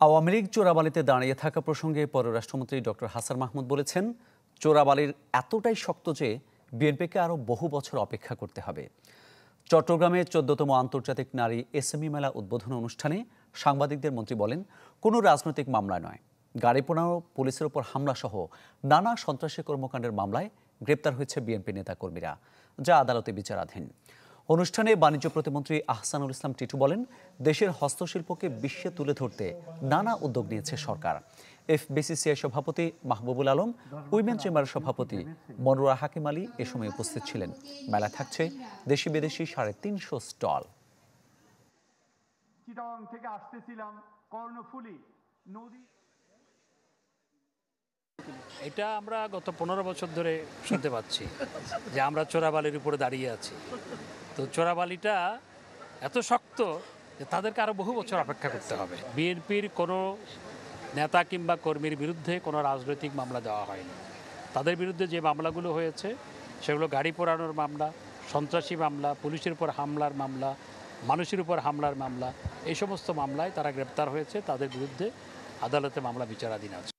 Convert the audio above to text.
আওয়ামী লীগ চোরাবালিতে দাঁড়িয়ে থাকা প্রসঙ্গে পররাষ্ট্রমন্ত্রী ডক্টর হাসান মাহমুদ বলেছেন, চোরাবালির এতটাই শক্ত যে বিএনপিকে আরও বহু বছর অপেক্ষা করতে হবে। চট্টগ্রামে ১৪তম আন্তর্জাতিক নারী এসএমই মেলা উদ্বোধন অনুষ্ঠানে সাংবাদিকদের মন্ত্রী বলেন, কোনো রাজনৈতিক মামলায় নয়, গাড়ি পোড়ানো, পুলিশের ওপর হামলা সহ নানা সন্ত্রাসী কর্মকাণ্ডের মামলায় গ্রেপ্তার হয়েছে বিএনপি নেতাকর্মীরা, যা আদালতে বিচারাধীন। অনুষ্ঠানে বাণিজ্য প্রতিমন্ত্রী আহসানুল ইসলাম টিটু বলেন, দেশের হস্তশিল্পকে বিশ্বে তুলে ধরতে নানা উদ্যোগ নিয়েছে সরকার। এফবিসিসিআই সভাপতি মাহবুবুল আলম, উইমেন চেম্বারের সভাপতি মনোরা হাকিম আলী এ সময় উপস্থিত ছিলেন। মেলা থাকছে দেশি বিদেশি ৩৫০ স্টল। চিটাগং থেকে আসতেছিলাম, কর্ণফুলী নদী। এটা আমরা গত ১৫ বছর ধরে শুনতে পাচ্ছি যে আমরা চোরাবালির উপরে দাঁড়িয়ে আছি। তো চোরাবালিটা এত শক্ত যে তাদেরকে আরও বহু বছর অপেক্ষা করতে হবে। বিএনপির কোনো নেতা কিংবা কর্মীর বিরুদ্ধে কোনো রাজনৈতিক মামলা দেওয়া হয়নি। তাদের বিরুদ্ধে যে মামলাগুলো হয়েছে সেগুলো গাড়ি পোড়ানোর মামলা, সন্ত্রাসী মামলা, পুলিশের উপর হামলার মামলা, মানুষের উপর হামলার মামলা, এই সমস্ত মামলায় তারা গ্রেপ্তার হয়েছে। তাদের বিরুদ্ধে আদালতে মামলা বিচারাধীন আছে।